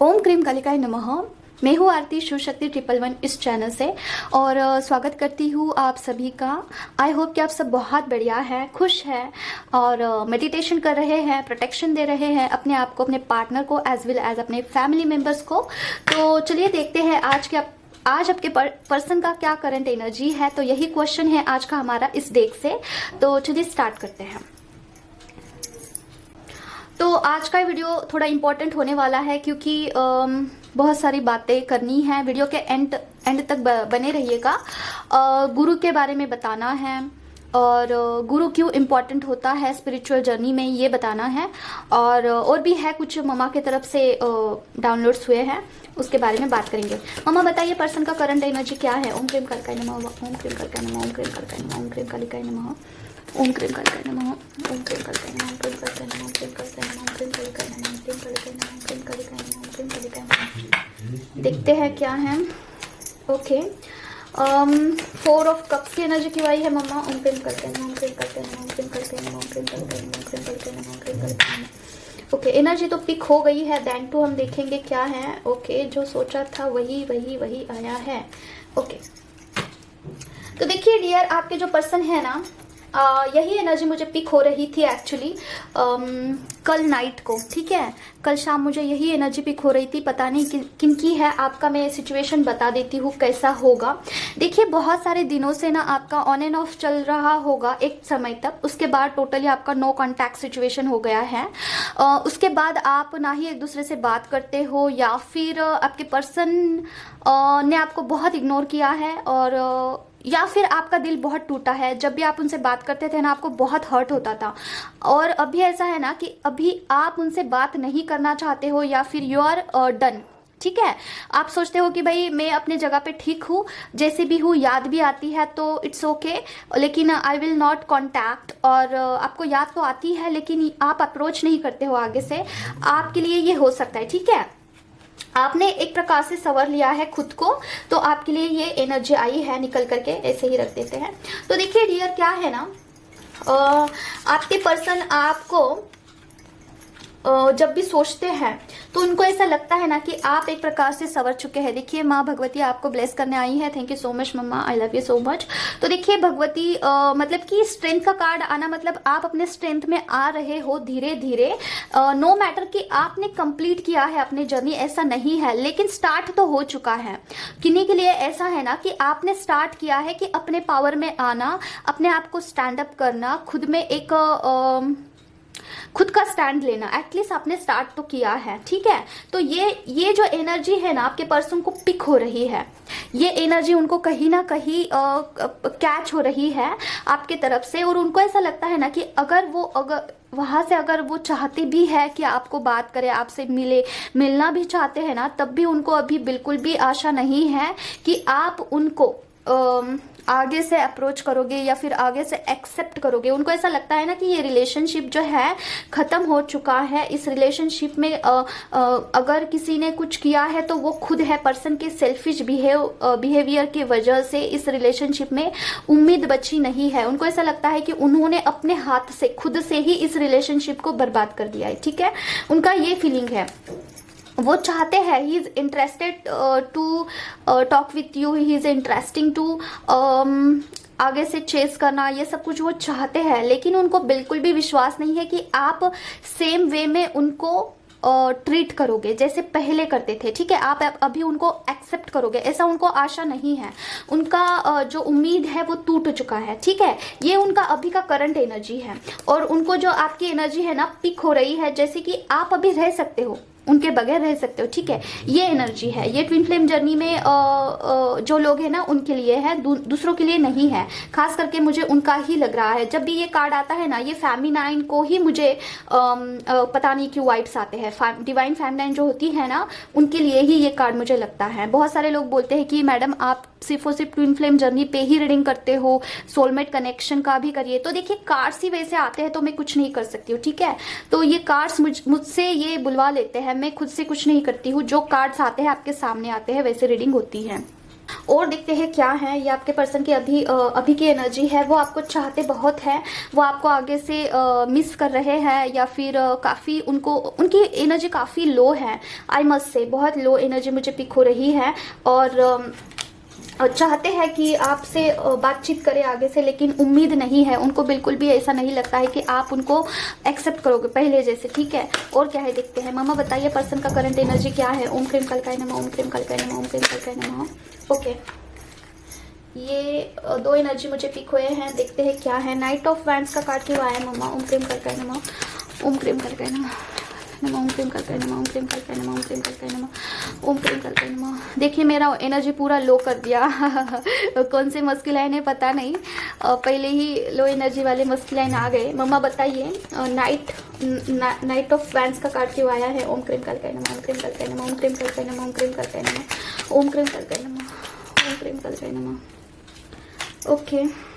ओम cream कालिकाय नमः। मैं हूँ आरती शिव शक्ति 111 इस चैनल से और स्वागत करती हूँ आप सभी का। आई होप कि आप सब बहुत बढ़िया हैं, खुश हैं और मेडिटेशन कर रहे हैं, प्रोटेक्शन दे रहे हैं अपने आप को, अपने पार्टनर को एज वेल एज अपने फैमिली मेम्बर्स को। तो चलिए देखते हैं आज आपके पर्सन का क्या करंट एनर्जी है। तो यही क्वेश्चन है आज का हमारा इस डेक से। तो चलिए स्टार्ट करते हैं। तो आज का वीडियो थोड़ा इम्पोर्टेंट होने वाला है क्योंकि बहुत सारी बातें करनी है। वीडियो के एंड तक बने रहिएगा। गुरु के बारे में बताना है और गुरु क्यों इम्पोर्टेंट होता है स्पिरिचुअल जर्नी में, ये बताना है। और भी है कुछ मम्मा की तरफ से डाउनलोड्स हुए हैं, उसके बारे में बात करेंगे। मम्मा बताइए पर्सन का करंट एनर्जी क्या है। ओम क्रीम कालिकाय नमः, ओम क्रीम कालिकाय नमः, ओम क्रीम कालिकाय नमः, ओम क्रीम कालिकाय नमः, ओम क्रीम कालिकाय नमः, ओम क्रीम कालिकाय नमः, ओम क्रीम कालिकाय नमः, ओम क्रीम कालिकाय नमः, ओम क्रीम कालिकाय नमः, ओम क्रीम कालिकाय नमः, ओम क्रीम कालिकाय नमः, ओम क्रीम कालिकाय नमः। देखते हैं क्या है। ओके, 4 ऑफ कप्स की एनर्जी क्यों आई है मम्मा। ओम क्रीम कालिकाय नमः, ओम क्रीम कालिकाय नमः, ओम क्रीम कालिकाय नमः, ओम क्रीम कालिकाय नमः, ओम क्रीम कालिकाय नमः, ओम क्रीम कालिकाय नमः। ओके, एनर्जी तो पिक हो गई है। देन टू हम देखेंगे क्या है। ओके, जो सोचा था वही आया है। ओके, तो देखिए डियर, आपके जो पर्सन है ना, यही एनर्जी मुझे पिक हो रही थी एक्चुअली कल नाइट को। ठीक है, कल शाम मुझे यही एनर्जी पिक हो रही थी। पता नहीं किन की है, आपका मैं सिचुएशन बता देती हूँ कैसा होगा। देखिए बहुत सारे दिनों से ना आपका ऑन एंड ऑफ चल रहा होगा एक समय तक, उसके बाद टोटली आपका नो कांटेक्ट सिचुएशन हो गया है। उसके बाद आप ना ही एक दूसरे से बात करते हो या फिर आपके पर्सन ने आपको बहुत इग्नोर किया है और या फिर आपका दिल बहुत टूटा है। जब भी आप उनसे बात करते थे ना, आपको बहुत हर्ट होता था। और अभी ऐसा है ना कि अभी आप उनसे बात नहीं करना चाहते हो या फिर यू आर डन। ठीक है, आप सोचते हो कि भाई मैं अपने जगह पे ठीक हूँ, जैसे भी हूँ, याद भी आती है तो इट्स ओके, लेकिन आई विल नॉट कॉन्टैक्ट। और आपको याद तो आती है लेकिन आप अप्रोच नहीं करते हो आगे से। आपके लिए ये हो सकता है। ठीक है, आपने एक प्रकार से संवर लिया है खुद को, तो आपके लिए ये एनर्जी आई है। निकल करके ऐसे ही रख देते हैं। तो देखिए डियर, क्या है ना, आपके पर्सन आपको जब भी सोचते हैं तो उनको ऐसा लगता है ना कि आप एक प्रकार से संवर चुके हैं। देखिए माँ भगवती आपको ब्लेस करने आई है। Thank you so much mamma, I love you so much. तो देखिए भगवती मतलब कि स्ट्रेंथ का कार्ड आना मतलब आप अपने स्ट्रेंथ में आ रहे हो धीरे धीरे। नो मैटर कि आपने कंप्लीट किया है अपनी जर्नी, ऐसा नहीं है, लेकिन स्टार्ट तो हो चुका है। किन्हीं के लिए ऐसा है ना कि आपने स्टार्ट किया है कि अपने पावर में आना, अपने आप को स्टैंड अप करना, खुद में एक खुद का स्टैंड लेना। एटलीस्ट आपने स्टार्ट तो किया है। ठीक है, तो ये जो एनर्जी है ना आपके पर्सन को पिक हो रही है, ये एनर्जी उनको कहीं ना कहीं कैच हो रही है आपके तरफ से। और उनको ऐसा लगता है ना कि अगर वहां से अगर वो चाहते भी है कि आपको बात करे, आपसे मिलना भी चाहते हैं ना, तब भी उनको अभी बिल्कुल भी आशा नहीं है कि आप उनको आगे से अप्रोच करोगे या फिर आगे से एक्सेप्ट करोगे। उनको ऐसा लगता है ना कि ये रिलेशनशिप जो है खत्म हो चुका है। इस रिलेशनशिप में अगर किसी ने कुछ किया है तो वो खुद है। पर्सन के सेल्फिश बिहेवियर की वजह से इस रिलेशनशिप में उम्मीद बची नहीं है। उनको ऐसा लगता है कि उन्होंने अपने हाथ से खुद से ही इस रिलेशनशिप को बर्बाद कर दिया है। ठीक है, उनका ये फीलिंग है। वो चाहते हैं, he is interested to talk with you, he is interesting to आगे से चेस करना, ये सब कुछ वो चाहते हैं। लेकिन उनको बिल्कुल भी विश्वास नहीं है कि आप सेम वे में उनको ट्रीट करोगे जैसे पहले करते थे। ठीक है, आप अभी उनको एक्सेप्ट करोगे, ऐसा उनको आशा नहीं है। उनका जो उम्मीद है वो टूट चुका है। ठीक है, ये उनका अभी का करंट एनर्जी है। और उनको जो आपकी एनर्जी है ना पिक हो रही है, जैसे कि आप अभी रह सकते हो, उनके बगैर रह सकते हो। ठीक है, ये एनर्जी है। ये ट्विन फ्लेम जर्नी में जो लोग हैं ना उनके लिए है, दूसरों के लिए नहीं है। खास करके मुझे उनका ही लग रहा है। जब भी ये कार्ड आता है ना, ये फेमिनाइन को ही मुझे पता नहीं क्यों वाइब्स आते हैं। डिवाइन फेमिनाइन जो होती है ना, उनके लिए ही ये कार्ड मुझे लगता है। बहुत सारे लोग बोलते हैं कि मैडम आप सिर्फ और सिर्फ ट्विन फ्लेम जर्नी पे ही रीडिंग करते हो, सोलमेट कनेक्शन का भी करिए। तो देखिए कार्ड्स ही वैसे आते हैं तो मैं कुछ नहीं कर सकती हूँ। ठीक है, तो ये कार्ड्स मुझसे ये बुलवा लेते हैं, मैं खुद से कुछ नहीं करती हूँ। जो कार्ड्स आते हैं आपके सामने आते हैं, वैसे रीडिंग होती है। और देखते हैं क्या है ये आपके पर्सन की अभी की एनर्जी है। वो आपको चाहते बहुत है, वो आपको आगे से मिस कर रहे हैं, या फिर काफ़ी उनकी एनर्जी काफ़ी लो है। आई मस्ट से बहुत लो एनर्जी मुझे पिक हो रही है, और चाहते हैं कि आपसे बातचीत करें आगे से, लेकिन उम्मीद नहीं है उनको, बिल्कुल भी ऐसा नहीं लगता है कि आप उनको एक्सेप्ट करोगे पहले जैसे। ठीक है, और क्या है देखते हैं। मामा बताइए पर्सन का करंट एनर्जी क्या है। ओम क्रीम कलकाय नमः, ओम क्रीम कलकाय नमः, ओम क्रीम कलकाय नमः। ओके, ये दो एनर्जी मुझे पिक हुए हैं, देखते हैं क्या है। नाइट ऑफ वैंड्स का कार्ड क्यों आया मामा। ओम क्रीम कलकाय नमः, ओम क्रीम कलकाय नमः, ओम क्रीम कलकाय नमः, ओम क्रीम कलकाय नमः, ओम क्रीम कलकाय नमः, ओम क्रीम कलकाय नमः। देखिए मेरा एनर्जी पूरा लो कर दिया कौन से मस्कुलाइन है पता नहीं, पहले ही लो एनर्जी वाले मस्कुलाइन आ गए। मम्मा बताइए नाइट ऑफ वैंड्स का कार्ड क्यों आया है। ओम क्रीम कलकाय नमः, ओम क्रीम कलकाय नमः, ओम क्रीम कलकाय नमः, ओम क्रीम कलकाय नमः, ओम क्रीम कलकाय नमः, ओम क्रीम कलकाय नमः। ओके,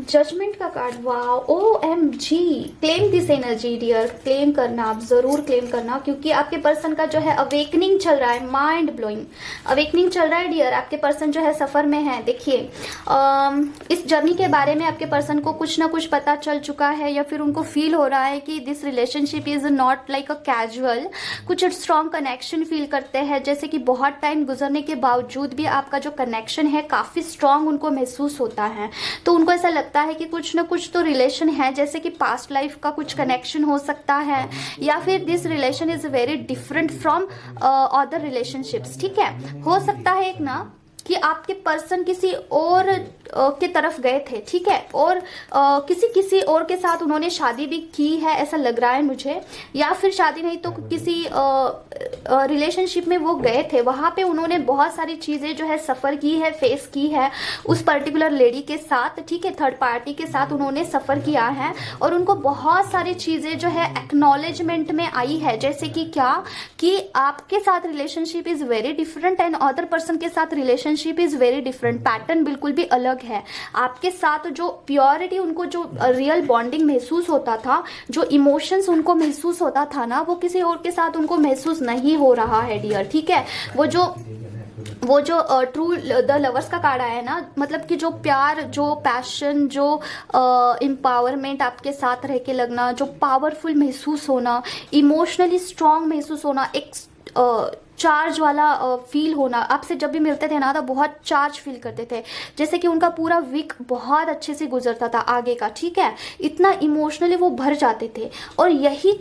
जजमेंट का card. Wow, OMG, claim this energy dear, claim करना, आप जरूर क्लेम करना, क्योंकि आपके पर्सन का जो है अवेकनिंग चल रहा है, माइंड ब्लोइंग अवेकनिंग चल रहा है डियर। आपके पर्सन जो है सफर में है। देखिए इस जर्नी के बारे में आपके पर्सन को कुछ ना कुछ पता चल चुका है, या फिर उनको फील हो रहा है कि this relationship is not like a casual, कुछ स्ट्रॉन्ग कनेक्शन फील करते हैं, जैसे कि बहुत टाइम गुजरने के बावजूद भी आपका जो कनेक्शन है काफी स्ट्रॉन्ग उनको महसूस होता है। तो उनको ऐसा लगता है कि कुछ ना कुछ तो रिलेशन है, जैसे कि पास्ट लाइफ का कुछ कनेक्शन हो सकता है, या फिर this relation is very different from other relationships. ठीक है, हो सकता है एक ना कि आपके पर्सन किसी और के तरफ गए थे। ठीक है, और किसी और के साथ उन्होंने शादी भी की है, ऐसा लग रहा है मुझे, या फिर शादी नहीं तो किसी रिलेशनशिप में वो गए थे, वहां पे उन्होंने बहुत सारी चीजें जो है सफर की है, फेस की है उस पर्टिकुलर लेडी के साथ। ठीक है, थर्ड पार्टी के साथ उन्होंने सफर किया है, और उनको बहुत सारी चीजें जो है एक्नॉलेजमेंट में आई है, जैसे कि क्या कि आपके साथ relationship is very different and other person के साथ relationship is very different, pattern बिल्कुल भी अलग है। आपके साथ जो प्योरिटी, उनको जो रियल बॉन्डिंग महसूस होता था, जो इमोशंस उनको महसूस होता था ना, वो किसी और के साथ उनको महसूस नहीं हो रहा है डियर। ठीक है, वो जो ट्रू द लवर्स का कार्ड आया है ना, मतलब कि जो प्यार, जो पैशन, जो एम्पावरमेंट, आपके साथ रह के लगना, जो पावरफुल महसूस होना, इमोशनली स्ट्रांग महसूस होना, एक चार्ज वाला फील होना। आपसे जब भी मिलते थे ना तो बहुत चार्ज फील करते थे, जैसे कि उनका पूरा वीक बहुत अच्छे से गुजरता था आगे का। ठीक है, इतना इमोशनली वो भर जाते थे, और यही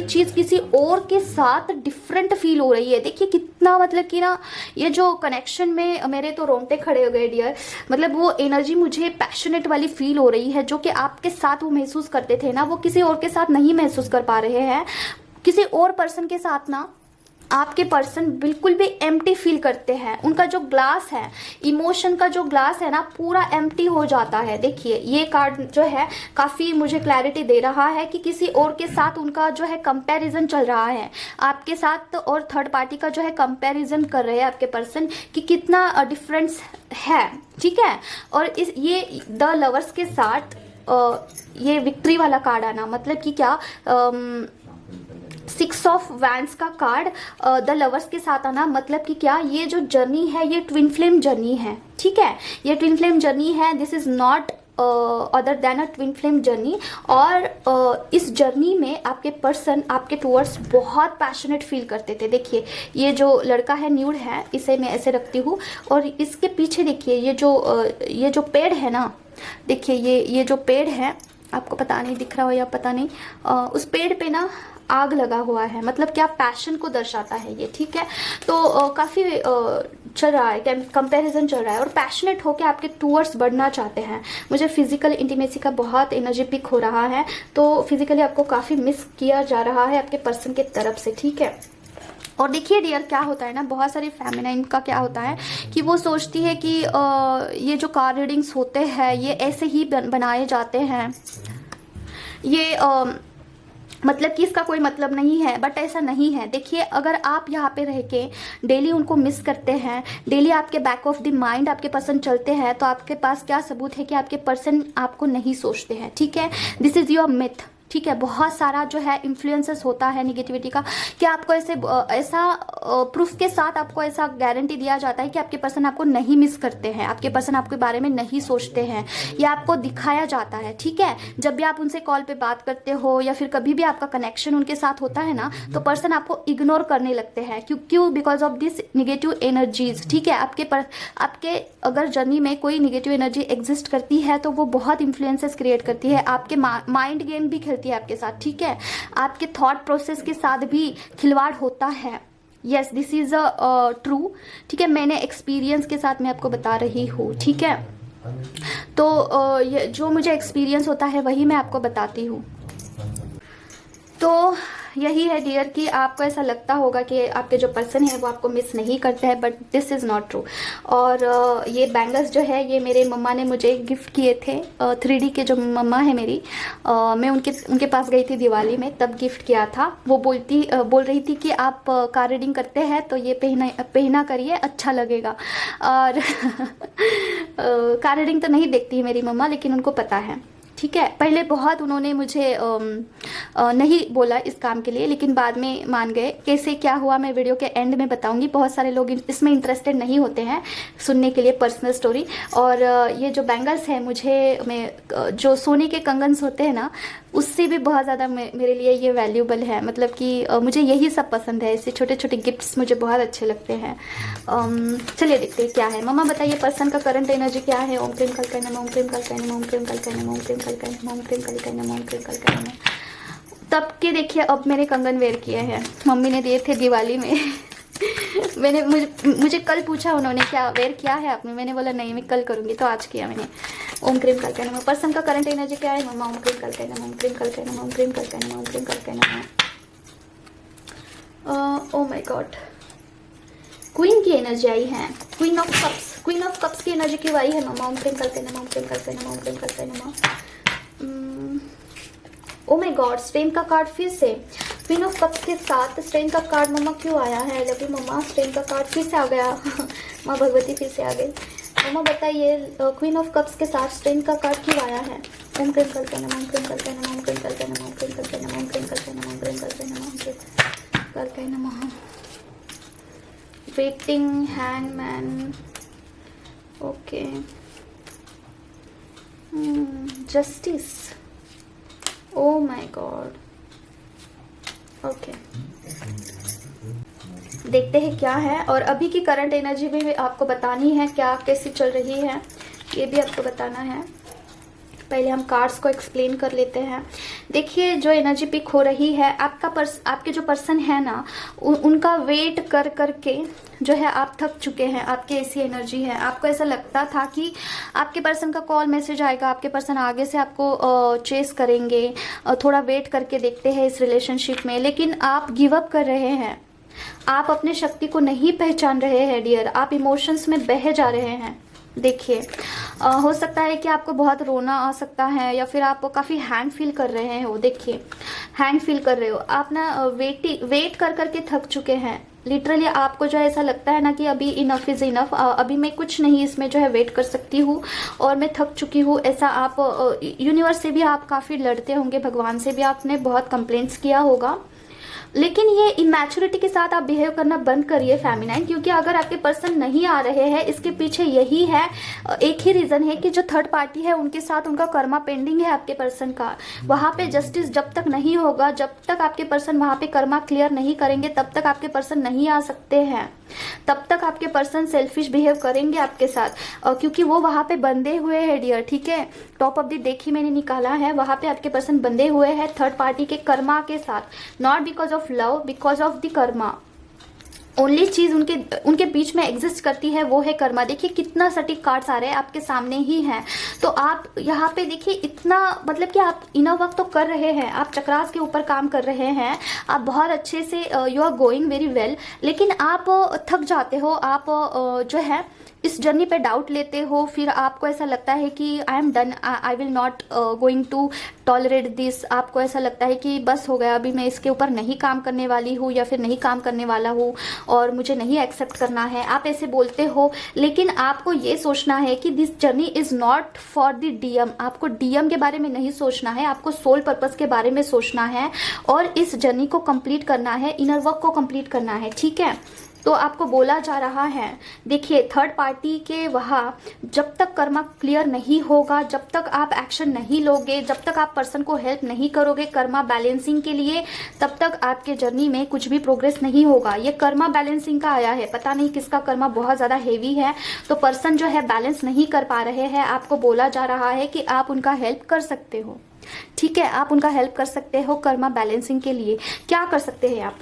चीज किसी और के साथ डिफरेंट फील हो रही है। देखिए कितना, मतलब कि ना ये जो कनेक्शन में मेरे तो रोंगटे खड़े हो गए डियर। मतलब वो एनर्जी मुझे पैशनेट वाली फील हो रही है, जो कि आपके साथ वो महसूस करते थे ना, वो किसी और के साथ नहीं महसूस कर पा रहे हैं। किसी और पर्सन के साथ ना आपके पर्सन बिल्कुल भी एम्प्टी फील करते हैं। उनका जो ग्लास है, इमोशन का जो ग्लास है ना, पूरा एम्प्टी हो जाता है। देखिए ये कार्ड जो है काफ़ी मुझे क्लैरिटी दे रहा है कि किसी और के साथ उनका जो है कंपैरिजन चल रहा है, आपके साथ और थर्ड पार्टी का जो है कंपैरिजन कर रहे हैं आपके पर्सन कि कितना डिफरेंस है। ठीक है, और ये द लवर्स के साथ ये विक्ट्री वाला कार्ड आना, मतलब कि क्या 6 ऑफ वैंड्स का कार्ड द लवर्स के साथ आना, मतलब कि क्या ये जो जर्नी है ये ट्विन फ्लेम जर्नी है। ठीक है, ये ट्विन फ्लेम जर्नी है, this is not other than a twin flame journey. और इस जर्नी में आपके पर्सन आपके टूवर्ड्स बहुत पैशनेट फील करते थे। देखिए ये जो लड़का है न्यूड है, इसे मैं ऐसे रखती हूँ, और इसके पीछे देखिए ये जो पेड़ है ना, देखिए ये जो पेड़ है, आपको पता नहीं दिख रहा हो या पता नहीं, उस पेड़ पे ना आग लगा हुआ है, मतलब क्या पैशन को दर्शाता है ये। ठीक है, तो काफ़ी चल रहा है, कंपैरिजन चल रहा है, और पैशनेट होके आपके टूवर्ड्स बढ़ना चाहते हैं। मुझे फिजिकल इंटीमेसी का बहुत एनर्जी पिक हो रहा है, तो फिजिकली आपको काफ़ी मिस किया जा रहा है आपके पर्सन के तरफ से। ठीक है, और देखिए डियर क्या होता है ना, बहुत सारी फेमिनाइन का क्या होता है कि वो सोचती है कि ये जो कार्ड रीडिंग्स होते हैं ये ऐसे ही बनाए जाते हैं, ये मतलब कि इसका कोई मतलब नहीं है, बट ऐसा नहीं है। देखिए अगर आप यहाँ पे रह के डेली उनको मिस करते हैं, डेली आपके बैक ऑफ द माइंड आपके पर्सन चलते हैं, तो आपके पास क्या सबूत है कि आपके पर्सन आपको नहीं सोचते हैं। ठीक है, दिस इज योर मिथ। ठीक है। बहुत सारा जो है इन्फ्लुएंसेस होता है निगेटिविटी का, कि आपको ऐसा प्रूफ के साथ आपको ऐसा गारंटी दिया जाता है कि आपके पर्सन आपको नहीं मिस करते हैं, आपके पर्सन आपके बारे में नहीं सोचते हैं, या आपको दिखाया जाता है, ठीक है। जब भी आप उनसे कॉल पे बात करते हो या फिर कभी भी आपका कनेक्शन उनके साथ होता है ना, तो पर्सन आपको इग्नोर करने लगते हैं। क्यों? Because of this negative energies, ठीक है। आपके अगर जर्नी में कोई निगेटिव एनर्जी एग्जिस्ट करती है तो वो बहुत इन्फ्लुएंसेस क्रिएट करती है, आपके माइंड गेम भी खेलती है आपके साथ, ठीक है। आपके थॉट प्रोसेस के साथ भी खिलवाड़ होता है। Yes, this is a true, ठीक है। मैंने एक्सपीरियंस के साथ मैं आपको बता रही हूँ, ठीक है। तो जो मुझे एक्सपीरियंस होता है वही मैं आपको बताती हूँ। तो यही है डियर कि आपको ऐसा लगता होगा कि आपके जो पर्सन है वो आपको मिस नहीं करते हैं, but this is not true. और ये बैंगल्स जो है ये मेरे मम्मा ने मुझे गिफ्ट किए थे। 3D के जो मम्मा है मेरी, मैं उनके पास गई थी दिवाली में, तब गिफ्ट किया था। वो बोल रही थी कि आप कार रीडिंग करते हैं तो ये पहना करिए, अच्छा लगेगा। और कार रीडिंग तो नहीं देखती है मेरी मम्मा, लेकिन उनको पता है, ठीक है। पहले बहुत उन्होंने मुझे नहीं बोला इस काम के लिए, लेकिन बाद में मान गए। कैसे क्या हुआ मैं वीडियो के एंड में बताऊंगी। बहुत सारे लोग इसमें इंटरेस्टेड नहीं होते हैं सुनने के लिए पर्सनल स्टोरी। और ये जो बैंगल्स है, मैं जो सोने के कंगन्स होते हैं ना, उससे भी बहुत ज़्यादा मेरे लिए ये वैल्यूबल है। मतलब कि मुझे यही सब पसंद है, ऐसे छोटे छोटे गिफ्ट्स मुझे बहुत अच्छे लगते हैं। चलिए देखते हैं क्या है। मम्मा बताइए पर्सन का करंट एनर्जी क्या है। ओम क्रीम कल कहना, ओम क्रीम कल कहना, ओम क्रीम कल कहना, ओम क्रीम कल कहना, ओम क्रीम कल कहना, ओम क्रीम कल कहना। तब के देखिए अब मेरे कंगन वेयर किए हैं, मम्मी ने दिए थे दिवाली में। मुझे कल पूछा उन्होंने क्या वेयर किया है आपने, मैंने बोला नहीं मैं कल करूंगी, तो आज किया मैंने। ओम क्रीम कल कहना। पर्सन का करंट एनर्जी क्या है मम्मा। ओम क्रीम कल कहना, ओम क्रीम कल कहना, ओम क्रीम कल कहना, ओम क्रीम कल कहना। ओ माय गॉड, क्वीन की एनर्जी आई है, queen of cups. Queen of cups की एनर्जी क्यों आई है मम्मा। ओम क्रीम कल कहना, ओम क्रीम कल कहना, ओम क्रीम कल कहना। ओ माय गॉड, स्ट्रेन का कार्ड फिर से। क्वीन ऑफ कप्स के साथ स्ट्रेन का कार्ड मम्मा क्यों आया है। लव यू मम्मा, स्ट्रेन का कार्ड फिर से आ गया। माँ भगवती फिर से आ गई। मम्मा बताइए क्वीन ऑफ कप्स के साथ स्ट्रेन का कार्ड क्यों आया है। ओम क्रीम कल कहना, ओम क्रीम कल कहना, ओम क्रीम कल कहना, ओम क्रीम कल कहना, ओम क्रीम कल कहना, ओम क्रीम कल कहना, ओम क्रीम कल कहना। महा waiting, hangman, okay, justice. Oh my God, okay. देखते हैं क्या है। और अभी की करंट एनर्जी भी आपको बतानी है, क्या कैसी चल रही है ये भी आपको बताना है। पहले हम कार्ड्स को एक्सप्लेन कर लेते हैं। देखिए जो एनर्जी पिक हो रही है, आपके जो पर्सन है ना, उनका वेट कर करके जो है आप थक चुके हैं। आपकी ऐसी एनर्जी है, आपको ऐसा लगता था कि आपके पर्सन का कॉल मैसेज आएगा, आपके पर्सन आगे से आपको चेस करेंगे, थोड़ा वेट करके देखते हैं इस रिलेशनशिप में, लेकिन आप गिव अप कर रहे हैं। आप अपने शक्ति को नहीं पहचान रहे हैं डियर, आप इमोशंस में बह जा रहे हैं। देखिए हो सकता है कि आपको बहुत रोना आ सकता है, या फिर आप काफ़ी हैंग फील कर रहे हो। देखिए हैंग फील कर रहे हो आप ना, वेट कर करके थक चुके हैं। लिटरली आपको जो है ऐसा लगता है ना कि अभी इनफ इज इनफ, अभी मैं कुछ नहीं इसमें जो है वेट कर सकती हूँ और मैं थक चुकी हूँ। ऐसा आप यूनिवर्स से भी आप काफ़ी लड़ते होंगे, भगवान से भी आपने बहुत कंप्लेंट्स किया होगा, लेकिन ये इमैच्योरिटी के साथ आप बिहेव करना बंद करिए फेमिनाइन। क्योंकि अगर आपके पर्सन नहीं आ रहे हैं, इसके पीछे यही है, एक ही रीजन है कि जो थर्ड पार्टी है उनके साथ उनका कर्मा पेंडिंग है आपके पर्सन का। वहां पे जस्टिस जब तक नहीं होगा, जब तक आपके पर्सन वहां पे कर्मा क्लियर नहीं करेंगे, तब तक आपके पर्सन नहीं आ सकते हैं। तब तक आपके पर्सन सेल्फिश बिहेव करेंगे आपके साथ, क्योंकि वो वहां पे बंधे हुए हैं डियर, ठीक है। टॉप ऑफ द डेक ही मैंने निकाला है, वहां पे आपके पर्सन बंधे हुए हैं थर्ड पार्टी के कर्मा के साथ। Not because of love, because of the Karma. Only चीज उनके बीच में एग्जिस्ट करती है वो है कर्मा। देखिए कितना सटीक कार्ड्स आ रहे हैं, आपके सामने ही हैं। तो आप यहाँ पे देखिए इतना, मतलब कि आप इनफ वर्क तो कर रहे हैं, आप चक्रास के ऊपर काम कर रहे हैं, आप बहुत अच्छे से you are going very well, लेकिन आप थक जाते हो। आप जो है इस जर्नी पे डाउट लेते हो, फिर आपको ऐसा लगता है कि I am done, I will not going to tolerate this, आपको ऐसा लगता है कि बस हो गया, अभी मैं इसके ऊपर नहीं काम करने वाली हूँ या फिर नहीं काम करने वाला हूँ और मुझे नहीं एक्सेप्ट करना है, आप ऐसे बोलते हो। लेकिन आपको ये सोचना है कि this journey is not for the DM, आपको डीएम के बारे में नहीं सोचना है, आपको सोल पर्पस के बारे में सोचना है और इस जर्नी को कंप्लीट करना है, इनर वर्क को कंप्लीट करना है, ठीक है। तो आपको बोला जा रहा है, देखिए थर्ड पार्टी के वहाँ जब तक कर्मा क्लियर नहीं होगा, जब तक आप एक्शन नहीं लोगे, जब तक आप पर्सन को हेल्प नहीं करोगे कर्मा बैलेंसिंग के लिए, तब तक आपके जर्नी में कुछ भी प्रोग्रेस नहीं होगा। ये कर्मा बैलेंसिंग का आया है, पता नहीं किसका कर्मा बहुत ज़्यादा हेवी है, तो पर्सन जो है बैलेंस नहीं कर पा रहे हैं। आपको बोला जा रहा है कि आप उनका हेल्प कर सकते हो, ठीक है, आप उनका हेल्प कर सकते हो कर्मा बैलेंसिंग के लिए। क्या कर सकते हैं आप,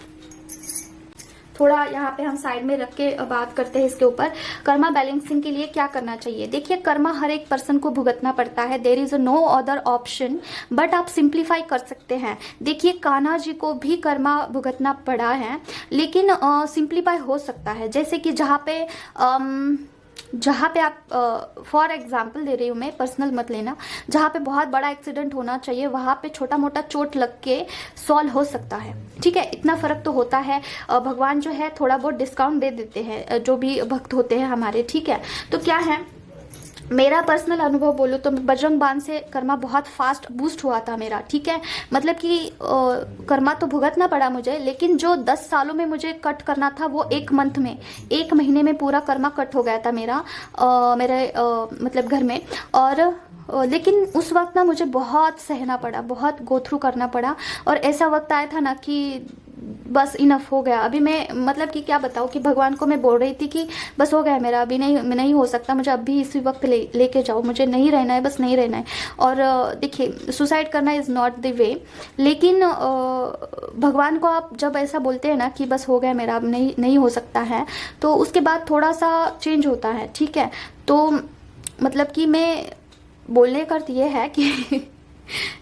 थोड़ा यहाँ पे हम साइड में रख के बात करते हैं इसके ऊपर। कर्मा बैलेंसिंग के लिए क्या करना चाहिए, देखिए कर्मा हर एक पर्सन को भुगतना पड़ता है, there is no other option, but आप सिंप्लीफाई कर सकते हैं। देखिए कान्हा जी को भी कर्मा भुगतना पड़ा है, लेकिन सिंप्लीफाई हो सकता है। जैसे कि जहाँ पे आप फॉर एग्जाम्पल दे रही हूँ मैं, पर्सनल मत लेना, जहाँ पे बहुत बड़ा एक्सीडेंट होना चाहिए वहाँ पे छोटा मोटा चोट लग के सॉल्व हो सकता है, ठीक है, इतना फर्क तो होता है। भगवान जो है थोड़ा बहुत डिस्काउंट दे देते हैं जो भी भक्त होते हैं हमारे, ठीक है। तो क्या है, मेरा पर्सनल अनुभव बोलूँ तो बजरंग बाण से कर्मा बहुत फास्ट बूस्ट हुआ था मेरा, ठीक है। मतलब कि कर्मा तो भुगतना पड़ा मुझे, लेकिन जो 10 सालों में मुझे कट करना था वो 1 मंथ में, 1 महीने में पूरा कर्मा कट हो गया था मेरा मेरे मतलब घर में। और लेकिन उस वक्त ना मुझे बहुत सहना पड़ा, बहुत गो थ्रू करना पड़ा, और ऐसा वक्त आया था ना कि बस इनफ हो गया। अभी मैं मतलब कि क्या बताऊँ कि भगवान को मैं बोल रही थी कि बस हो गया मेरा, अभी नहीं हो सकता, मुझे अभी इसी वक्त लेके जाओ, मुझे नहीं रहना है, बस नहीं रहना है। और देखिए सुसाइड करना इज़ नॉट द वे, लेकिन भगवान को आप जब ऐसा बोलते हैं ना कि बस हो गया मेरा, अब नहीं हो सकता है, तो उसके बाद थोड़ा सा चेंज होता है, ठीक है। तो मतलब कि मैं बोलने का अर्थ ये है कि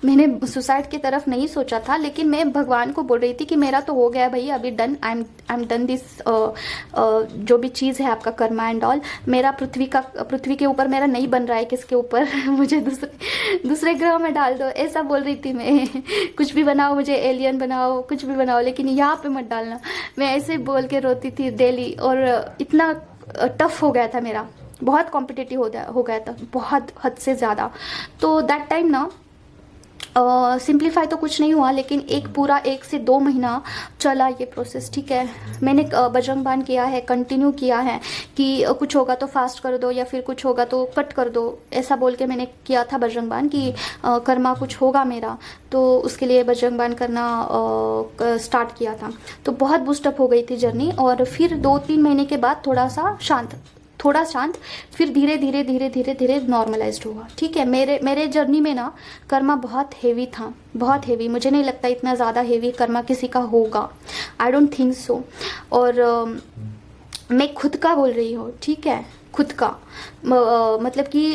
मैंने सुसाइड की तरफ नहीं सोचा था, लेकिन मैं भगवान को बोल रही थी कि मेरा तो हो गया भाई, अभी done, I am done this, जो भी चीज़ है आपका कर्मा एंड ऑल, मेरा पृथ्वी के ऊपर मेरा नहीं बन रहा है, किसके ऊपर मुझे दूसरे ग्रह में डाल दो, ऐसा बोल रही थी मैं। कुछ भी बनाओ, मुझे एलियन बनाओ, कुछ भी बनाओ, लेकिन यहाँ पे मत डालना। मैं ऐसे बोल के रोती थी डेली, और इतना टफ हो गया था मेरा, बहुत कॉम्पिटिटिव हो गया था, बहुत हद से ज़्यादा। तो दैट टाइम ना सिंप्लीफाई तो कुछ नहीं हुआ, लेकिन पूरा 1 से 2 महीना चला ये प्रोसेस, ठीक है। मैंने बजरंग बाण किया है, कंटिन्यू किया है कि कुछ होगा तो फास्ट कर दो या फिर कुछ होगा तो कट कर दो, ऐसा बोल के मैंने किया था बजरंग बाण कि कर्मा कुछ होगा मेरा, तो उसके लिए बजरंग बाण करना स्टार्ट किया था। तो बहुत बूस्टअप हो गई थी जर्नी, और फिर 2-3 महीने के बाद थोड़ा शांत, फिर धीरे धीरे नॉर्मलाइज्ड हुआ, ठीक है। मेरे जर्नी में ना कर्मा बहुत हेवी था, बहुत हेवी, मुझे नहीं लगता इतना ज़्यादा हेवी कर्मा किसी का होगा, आई डोंट थिंक सो। और मैं खुद का बोल रही हूँ, ठीक है, खुद का मतलब कि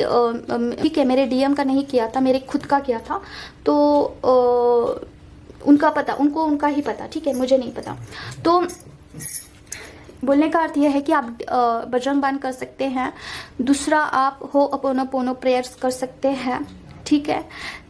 ठीक है, मेरे डीएम का नहीं किया था, मेरे खुद का किया था, तो उनका पता, उनका ही पता, ठीक है, मुझे नहीं पता। तो बोलने का अर्थ यह है कि आप बजरंग बाण कर सकते हैं, दूसरा आप हो'ओपोनोपोनो प्रेयर्स कर सकते हैं, ठीक है।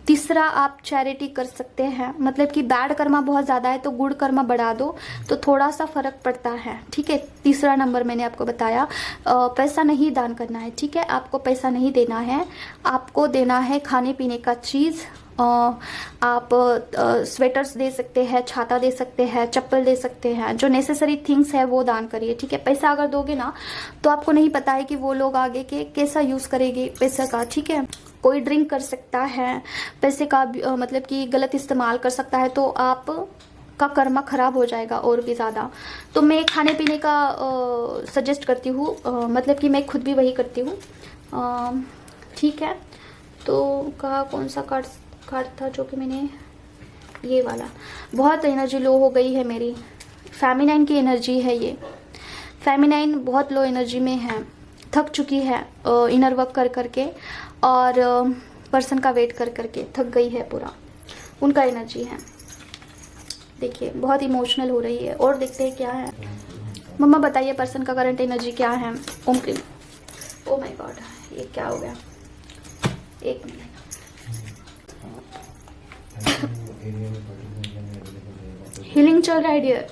तीसरा आप चैरिटी कर सकते हैं, मतलब कि बैड कर्मा बहुत ज़्यादा है तो गुड कर्मा बढ़ा दो तो थोड़ा सा फर्क पड़ता है, ठीक है। तीसरा नंबर मैंने आपको बताया, पैसा नहीं दान करना है, ठीक है, आपको पैसा नहीं देना है, आपको देना है खाने पीने का चीज़। आप स्वेटर्स दे सकते हैं, छाता दे सकते हैं, चप्पल दे सकते हैं, जो नेसेसरी थिंग्स है वो दान करिए, ठीक है। पैसा अगर दोगे ना तो आपको नहीं पता है कि वो लोग आगे के कैसा यूज़ करेंगे पैसे का, ठीक है। कोई ड्रिंक कर सकता है पैसे का, मतलब कि गलत इस्तेमाल कर सकता है, तो आप का कर्मा खराब हो जाएगा और भी ज़्यादा। तो मैं खाने पीने का सजेस्ट करती हूँ, मतलब कि मैं खुद भी वही करती हूँ, ठीक है। तो कौन सा कार्ड था जो कि मैंने, ये वाला, बहुत एनर्जी लो हो गई है मेरी, फेमिनाइन की एनर्जी है ये, फेमिनाइन बहुत लो एनर्जी में है, थक चुकी है इनर वर्क कर करके, और पर्सन का वेट कर करके थक गई है पूरा, उनका एनर्जी है। देखिए बहुत इमोशनल हो रही है। और देखते हैं क्या है। मम्मा बताइए पर्सन का करंट एनर्जी क्या है। ओके ओ माय गॉड, ये क्या हो गया? एक मिनट। हीलिंग चल रहा है डियर।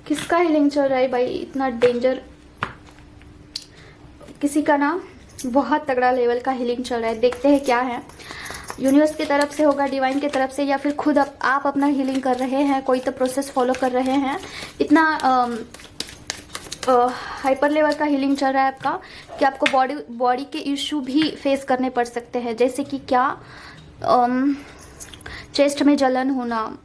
किसका हीलिंग चल रहा है भाई? इतना डेंजर किसी का ना, बहुत तगड़ा लेवल का हीलिंग चल रहा है। देखते हैं क्या है, यूनिवर्स की तरफ से होगा, डिवाइन की तरफ से, या फिर खुद आप अपना हीलिंग कर रहे हैं, कोई तो प्रोसेस फॉलो कर रहे हैं। इतना हाइपर लेवल का हीलिंग चल रहा है आपका कि आपको बॉडी के इश्यू भी फेस करने पड़ सकते हैं, जैसे कि क्या, चेस्ट में जलन होना,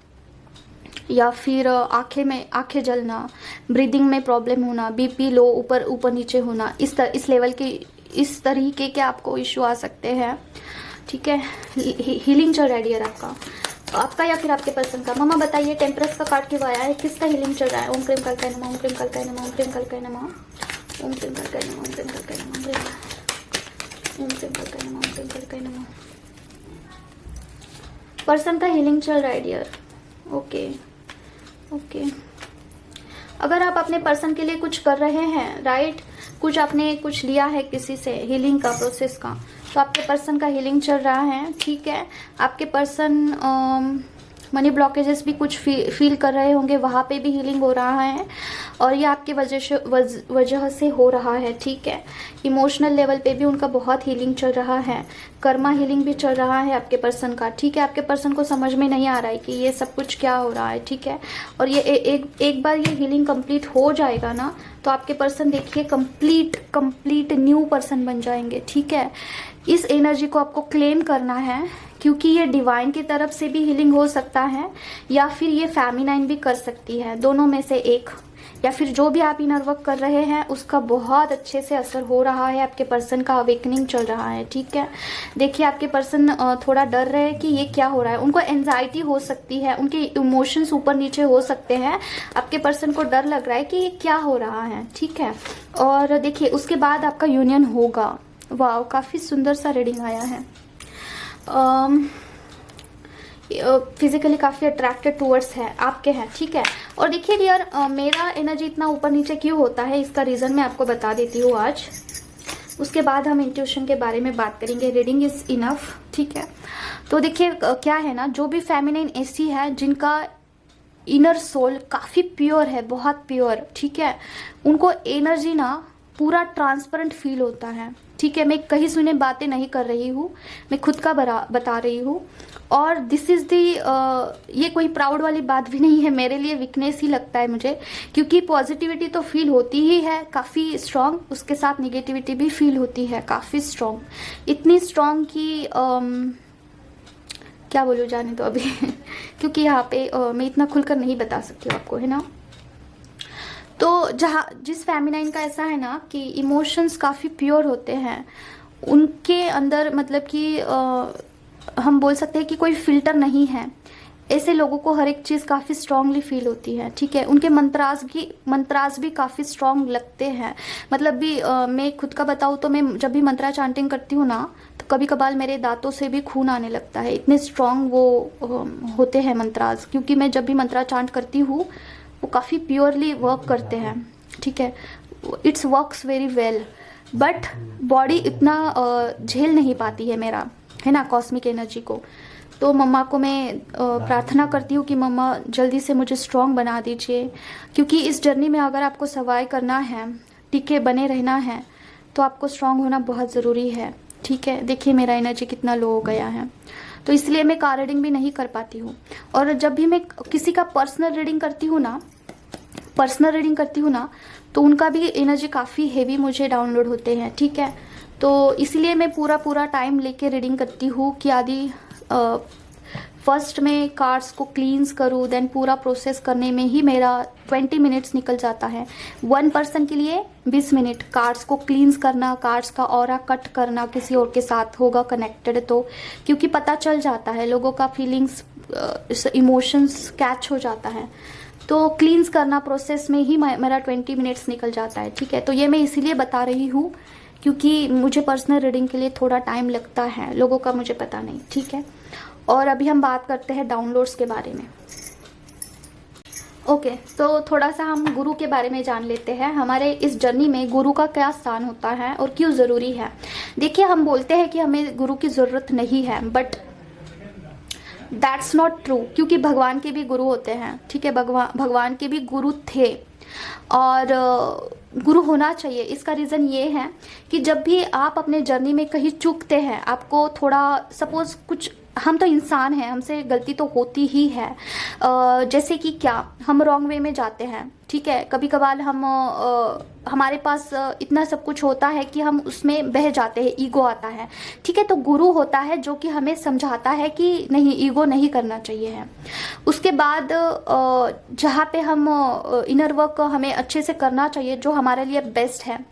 या फिर आंखें जलना, ब्रीदिंग में प्रॉब्लम होना, बीपी लो, ऊपर नीचे होना, इस लेवल के, इस तरीके के आपको इश्यू आ सकते हैं। ठीक है, हीलिंग चल रहा है डियर आपका या फिर आपके पर्सन का। मामा बताइए, टेम्परस का कार्ड क्यों आया है? किसका हीलिंग चल रहा है? ओम क्रीम कल्काय नमः, ओम क्रीम कल्काय नमः, ओम क्रीम कल्काय नमः, ओम क्रीम कल्काय नमः, ओम क्रीम कल्काय नमः, ओम क्रीम कल्काय नमः, ओम क्रीम कल्काय नमः। पर्सन का हीलिंग चल रहा है डियर। ओके। अगर आप अपने पर्सन के लिए कुछ कर रहे हैं, राइट, आपने कुछ लिया है किसी से हीलिंग का प्रोसेस का, तो आपके पर्सन का हीलिंग चल रहा है। ठीक है, आपके पर्सन मनी ब्लॉकेजेस भी कुछ फील कर रहे होंगे, वहाँ पे भी हीलिंग हो रहा है, और ये आपके वजह से हो रहा है। ठीक है, इमोशनल लेवल पे भी उनका बहुत हीलिंग चल रहा है, कर्मा हीलिंग भी चल रहा है आपके पर्सन का। ठीक है, आपके पर्सन को समझ में नहीं आ रहा है कि ये सब कुछ क्या हो रहा है। ठीक है, और ये एक बार ये हीलिंग कंप्लीट हो जाएगा ना, तो आपके पर्सन देखिए कंप्लीट न्यू पर्सन बन जाएंगे। ठीक है, इस एनर्जी को आपको क्लेम करना है, क्योंकि ये डिवाइन की तरफ से भी हीलिंग हो सकता है, या फिर ये फेमिनाइन भी कर सकती है, दोनों में से एक, या फिर जो भी आप इनर वर्क कर रहे हैं उसका बहुत अच्छे से असर हो रहा है। आपके पर्सन का अवेकनिंग चल रहा है। ठीक है, देखिए आपके पर्सन थोड़ा डर रहे हैं कि ये क्या हो रहा है, उनको एंजाइटी हो सकती है, उनके इमोशंस ऊपर नीचे हो सकते हैं, आपके पर्सन को डर लग रहा है कि ये क्या हो रहा है। ठीक है, और देखिए उसके बाद आपका यूनियन होगा। वाह, काफ़ी सुंदर सा रीडिंग आया है। फिजिकली काफ़ी अट्रैक्टेड टूवर्ड्स है आपके हैं। ठीक है, और देखिए डियर, मेरा एनर्जी इतना ऊपर नीचे क्यों होता है, इसका रीज़न मैं आपको बता देती हूँ आज। उसके बाद हम इंट्यूशन के बारे में बात करेंगे। Reading is enough. ठीक है, तो देखिए क्या है ना, जो भी फेमिनिन ऐसी है जिनका इनर सोल काफ़ी प्योर है, बहुत प्योर, ठीक है, उनको एनर्जी ना पूरा ट्रांसपेरेंट फील होता है। ठीक है, मैं कहीं सुने बातें नहीं कर रही हूँ, मैं खुद का बता रही हूँ, और दिस इज़ दी, ये कोई प्राउड वाली बात भी नहीं है, मेरे लिए वीकनेस ही लगता है मुझे, क्योंकि पॉजिटिविटी तो फील होती ही है काफ़ी स्ट्रॉन्ग, उसके साथ निगेटिविटी भी फील होती है काफ़ी स्ट्रॉन्ग, इतनी स्ट्रॉन्ग कि क्या बोलूँ, जाने दो अभी क्योंकि यहाँ पे मैं इतना खुलकर नहीं बता सकती हूँ आपको, है ना। तो जिस फेमिनाइन का ऐसा है ना कि इमोशंस काफ़ी प्योर होते हैं, उनके अंदर मतलब कि हम बोल सकते हैं कि कोई फिल्टर नहीं है, ऐसे लोगों को हर एक चीज़ काफ़ी स्ट्रांगली फील होती है। ठीक है, उनके मंत्रास भी काफ़ी स्ट्रांग लगते हैं, मतलब भी मैं खुद का बताऊँ तो मैं जब भी मंत्रा चांटिंग करती हूँ ना, तो कभी कभार मेरे दांतों से भी खून आने लगता है, इतने स्ट्रांग वो होते हैं मंत्रास, क्योंकि मैं जब भी मंत्रा चांट करती हूँ वो काफ़ी प्योरली वर्क करते हैं। ठीक है, it's works very well, but body इतना झेल नहीं पाती है मेरा, है ना, कॉस्मिक एनर्जी को। तो मम्मा को मैं प्रार्थना करती हूँ कि मम्मा जल्दी से मुझे स्ट्रॉन्ग बना दीजिए, क्योंकि इस जर्नी में अगर आपको सर्वाइव करना है, टिके बने रहना है, तो आपको स्ट्रॉन्ग होना बहुत ज़रूरी है। ठीक है, देखिए मेरा एनर्जी कितना लो हो गया है, तो इसलिए मैं कार रीडिंग भी नहीं कर पाती हूँ। और जब भी मैं किसी का पर्सनल रीडिंग करती हूँ ना, तो उनका भी एनर्जी काफ़ी हेवी मुझे डाउनलोड होते हैं। ठीक है, तो इसलिए मैं पूरा टाइम लेके रीडिंग करती हूँ कि आदि फर्स्ट में कार्ड्स को क्लींस करूँ, देन पूरा प्रोसेस करने में ही मेरा 20 मिनट्स निकल जाता है। 1 पर्सन के लिए 20 मिनट कार्ड्स को क्लींस करना, कार्ड्स का ऑरा कट करना, किसी और के साथ होगा कनेक्टेड तो, क्योंकि पता चल जाता है लोगों का फीलिंग्स, इमोशंस कैच हो जाता है, तो क्लींस करना प्रोसेस में ही मेरा 20 मिनट्स निकल जाता है। ठीक है, तो ये मैं इसीलिए बता रही हूँ क्योंकि मुझे पर्सनल रीडिंग के लिए थोड़ा टाइम लगता है, लोगों का मुझे पता नहीं। ठीक है, और अभी हम बात करते हैं डाउनलोड्स के बारे में। ओके तो थोड़ा सा हम गुरु के बारे में जान लेते हैं। हमारे इस जर्नी में गुरु का क्या स्थान होता है और क्यों ज़रूरी है। देखिए, हम बोलते हैं कि हमें गुरु की ज़रूरत नहीं है, बट दैट्स नॉट ट्रू, क्योंकि भगवान के भी गुरु होते हैं, ठीक है। भगवान के भी गुरु थे और गुरु होना चाहिए। इसका रीज़न ये है कि जब भी आप अपने जर्नी में कहीं चूकते हैं, आपको थोड़ा सपोज कुछ, हम तो इंसान हैं, हमसे गलती तो होती ही है। जैसे कि क्या, हम रॉन्ग वे में जाते हैं, ठीक है। कभी कभार हम हमारे पास इतना सब कुछ होता है कि हम उसमें बह जाते हैं, ईगो आता है, ठीक है। तो गुरु होता है जो कि हमें समझाता है कि नहीं, ईगो नहीं करना चाहिए है। उसके बाद जहाँ पे हम इनर वर्क हमें अच्छे से करना चाहिए, जो हमारे लिए बेस्ट है,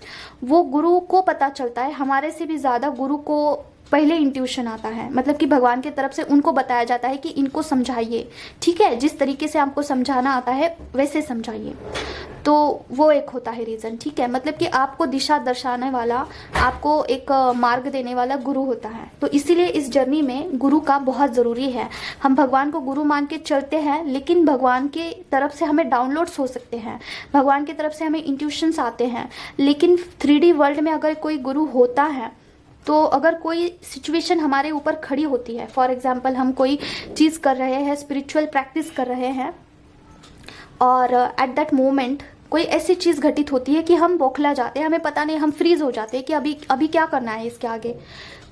वो गुरु को पता चलता है। हमारे से भी ज़्यादा गुरु को पहले इंट्यूशन आता है, मतलब कि भगवान की तरफ से उनको बताया जाता है कि इनको समझाइए, ठीक है। जिस तरीके से आपको समझाना आता है वैसे समझाइए। तो वो एक होता है रीज़न, ठीक है। मतलब कि आपको दिशा दर्शाने वाला, आपको एक मार्ग देने वाला गुरु होता है। तो इसीलिए इस जर्नी में गुरु का बहुत ज़रूरी है। हम भगवान को गुरु मान के चलते हैं, लेकिन भगवान की तरफ से हमें डाउनलोड्स हो सकते हैं, भगवान की तरफ से हमें इंट्यूशंस आते हैं। लेकिन 3D वर्ल्ड में अगर कोई गुरु होता है, तो अगर कोई सिचुएशन हमारे ऊपर खड़ी होती है, फॉर एग्जांपल हम कोई चीज़ कर रहे हैं, स्पिरिचुअल प्रैक्टिस कर रहे हैं, और एट दैट मोमेंट कोई ऐसी चीज़ घटित होती है कि हम बौखला जाते हैं, हमें पता नहीं, हम फ्रीज हो जाते हैं कि अभी क्या करना है इसके आगे।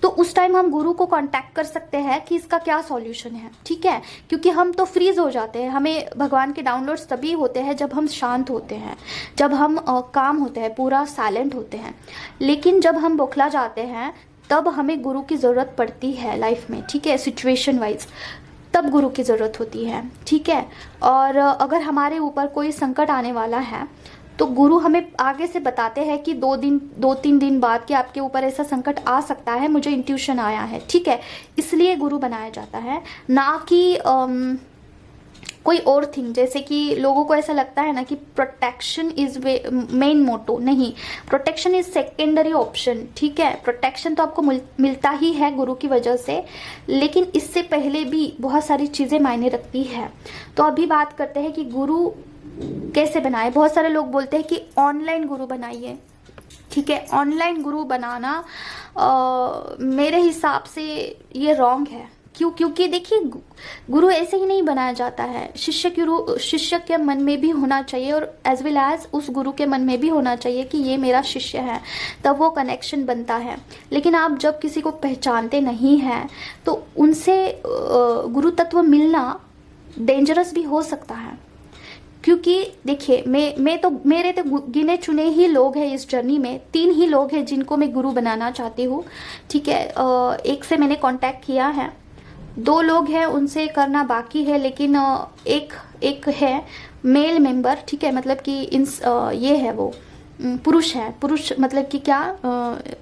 तो उस टाइम हम गुरु को कांटेक्ट कर सकते हैं कि इसका क्या सॉल्यूशन है, ठीक है। क्योंकि हम तो फ्रीज हो जाते हैं। हमें भगवान के डाउनलोड्स तभी होते हैं जब हम शांत होते हैं, जब हम काम होते हैं, पूरा साइलेंट होते हैं। लेकिन जब हम बौखला जाते हैं तब हमें गुरु की ज़रूरत पड़ती है लाइफ में, ठीक है। सिचुएशन वाइज तब गुरु की ज़रूरत होती है, ठीक है। और अगर हमारे ऊपर कोई संकट आने वाला है, तो गुरु हमें आगे से बताते हैं कि 2-3 दिन बाद कि आपके ऊपर ऐसा संकट आ सकता है, मुझे इंट्यूशन आया है, ठीक है। इसलिए गुरु बनाया जाता है, ना कि कोई और थिंग। जैसे कि लोगों को ऐसा लगता है ना कि प्रोटेक्शन इज मेन मोटो, नहीं, प्रोटेक्शन इज सेकेंडरी ऑप्शन, ठीक है। प्रोटेक्शन तो आपको मिलता ही है गुरु की वजह से, लेकिन इससे पहले भी बहुत सारी चीज़ें मायने रखती है। तो अभी बात करते हैं कि गुरु कैसे बनाए। बहुत सारे लोग बोलते हैं कि ऑनलाइन गुरु बनाइए, ठीक है। ऑनलाइन गुरु बनाना मेरे हिसाब से ये रॉन्ग है। क्यों? क्योंकि देखिए, गुरु ऐसे ही नहीं बनाया जाता है। शिष्य के मन में भी होना चाहिए, और एज वेल एज उस गुरु के मन में भी होना चाहिए कि ये मेरा शिष्य है, तब वो कनेक्शन बनता है। लेकिन आप जब किसी को पहचानते नहीं हैं, तो उनसे गुरु तत्व मिलना डेंजरस भी हो सकता है। क्योंकि देखिए, मेरे तो गिने चुने ही लोग हैं इस जर्नी में। 3 ही लोग हैं जिनको मैं गुरु बनाना चाहती हूँ, ठीक है। एक से मैंने कांटेक्ट किया है, 2 लोग हैं उनसे करना बाकी है, लेकिन एक है मेल मेंबर, ठीक है। मतलब कि ये है, वो पुरुष है, पुरुष मतलब कि क्या,